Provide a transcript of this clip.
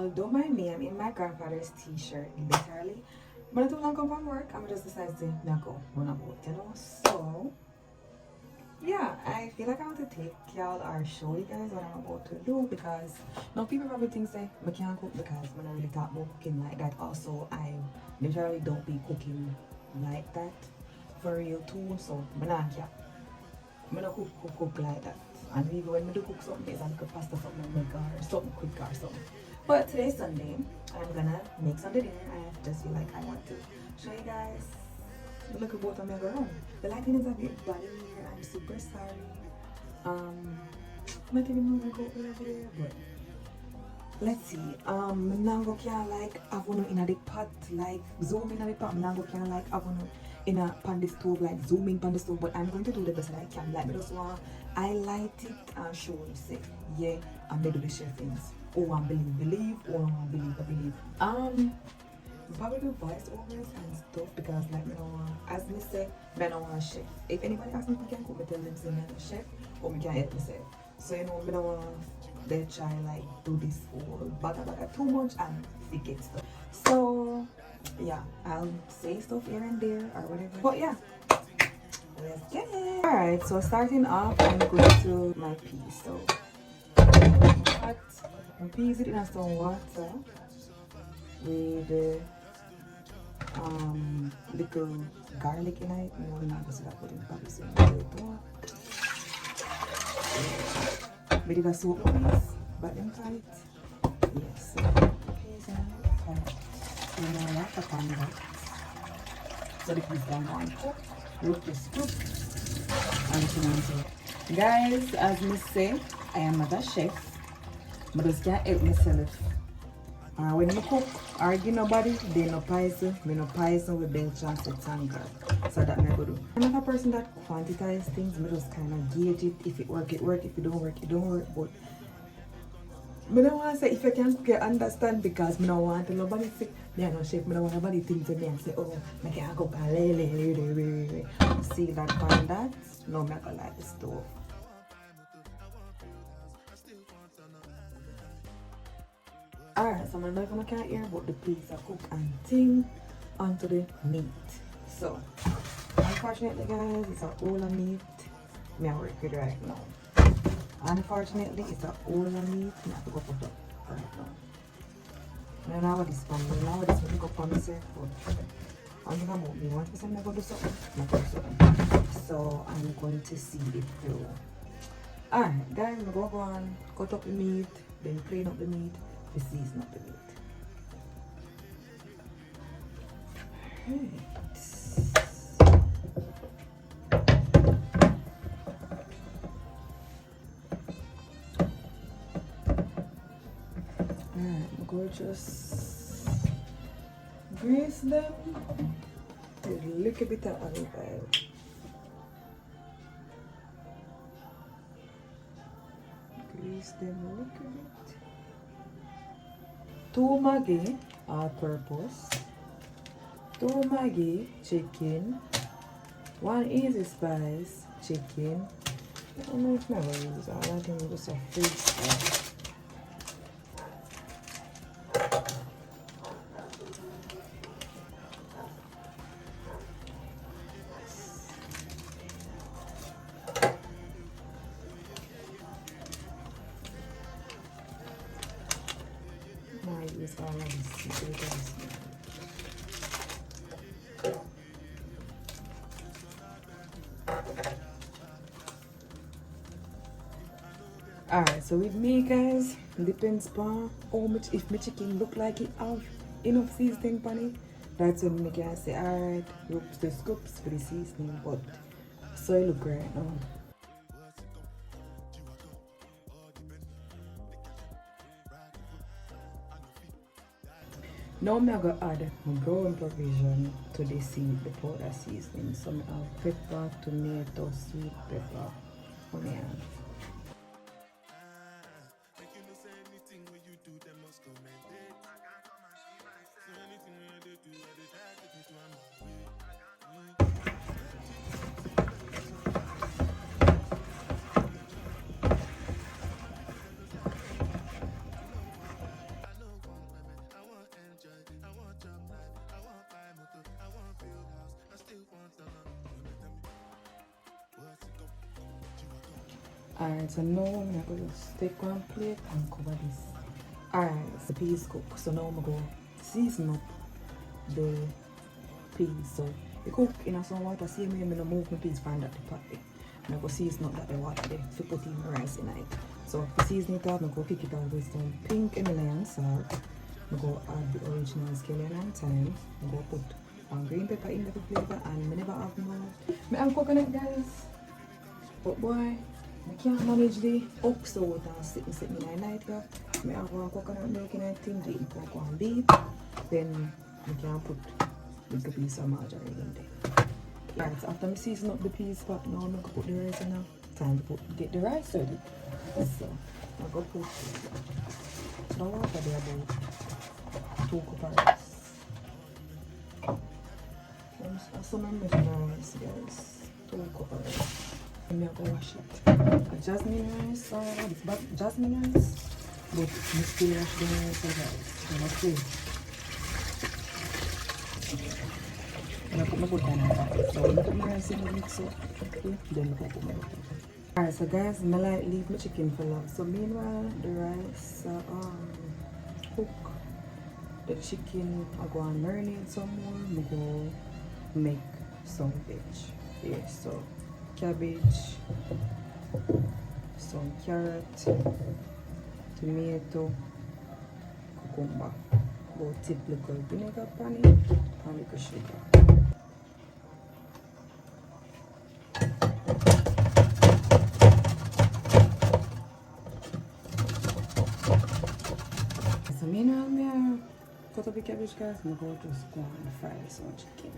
don't mind me, I'm in my grandfather's t-shirt, literally. But I don't want to come from work, I'm just decided to not go run about, you know. So yeah, I feel like I want to take y'all or show you guys what I'm about to do, because now people probably think say I can't cook because I don't really talk about cooking like that. Also, I literally don't be cooking like that for real too, so I don't cook like that. And even when I do cook something, it's like a pasta something make or something quick or something. But today's Sunday, I'm gonna make some dinner. I just feel like I want to show you guys. Look at both of them around. The lighting is a bit bad in here. I'm super sorry. I might even know my coat over there, but let's see. Mango can like avonu in a the pot, like zoom in a the pot. Mango can like avonu in a pan the stove, like zoom in pan the stove. But I'm going to do the best that I can. Like me just want I light it and show you say, yeah, I'm gonna do the chef things. Oh, I believe, or I believe. Probably do voiceovers and stuff because like you know, as me say, I don't want a chef. If anybody asks me if I can cook, I tell them say I'm a chef or me can help myself. So you know, I don't want they try like do this whole baga too much and forget stuff. So yeah, I'll say stuff here and there or whatever. But yeah, let's get it. Alright, so starting off, I'm going to my peas. So hot my peas it in some water with little garlic in it. You know, I'm not just put in the so we did a soap piece, but them tight. Yes, so peas in it. And I like the pan that. So the peas can go and cook. Look this cook. And guys, as me say, I am not a chef, but just can't help myself. When I cook or give nobody, they no poison, me no poison with bench and tanga. So that me go do. I'm not a person that quantities things, me just kind of gauge it. If it work, it work. If it don't work, it don't work. But me don't want to say if you can cook, you understand, because me don't want to nobody say me I'm no chef. Me don't want nobody think to me and say, oh, me can't cook. See that pan that? No, me go like the stove. Alright, so I'm not gonna care here about the place I cook and thing onto the meat. So, unfortunately guys, it's a whole of meat. Me I work with right now. Unfortunately, it's a whole of meat. I have to go put up right now. I don't know what this one. I don't know what this one go for myself, but I'm gonna move me. Once I'm gonna do something, I'm gonna do something. So I'm going to see it through. Alright, guys, I'm gonna go on, cut up the meat, then clean up the meat. The season of the meat. Alright, I'm going to just grease them with a little bit of olive oil. Grease them a little bit. 2 Maggi all-purpose, 2 Maggi chicken, 1 easy spice chicken. I don't know if I will use all of them, just a free spice. Use all of this. Alright, so with me guys, depends on how much, if my chicken look like it have enough seasoning on it, that's when I can say alright, oops the scoops for the seasoning, but so it look right now. Now I'm going to add my brown provision to the powder seasoning. So I have pepper, tomato, sweet pepper, onion. Alright, so now I'm gonna just take one plate and cover this. Alright, so peas cook. So now I'm gonna go season up the peas. So you cook in some water, see me, I'm gonna move my peas from that pot there. I'm gonna season up that the water there to put in the rice in it. So to season it up, I'm gonna pick it out with some pink Himalayan salt. I'm gonna add the original scallion and thyme. I'm gonna put green pepper in the flavor, and I never have no. I have coconut, guys. But boy, I can't manage the ox out and sit in my night here. I have one coconut milk in a tin, the cocoa and beef. Then I can put a little piece of margarine in there. Right, so after I season up the peas pot, now I'm going to put the rice in now. Time to get the rice ready. So I'm going to put the water there about 2 cups of rice. Some rice, guys. 2 cups of rice. I'm going to wash it. A jasmine rice, it's jasmine rice, but you still wash the rice as well. I'm going to put my pot. So I'm going to put my rice in the mix up, then I put my butter. Alright, so guys, I like leave my chicken for long. So meanwhile, the rice cook. The chicken, I go and marinate some more. I go make some veg. Yeah, so cabbage, some carrot, tomato, cucumber. Go tip little vinegar pan it and little sugar. So meanwhile, I cut up the cabbage, guys. I'm going to just go and fry some chicken.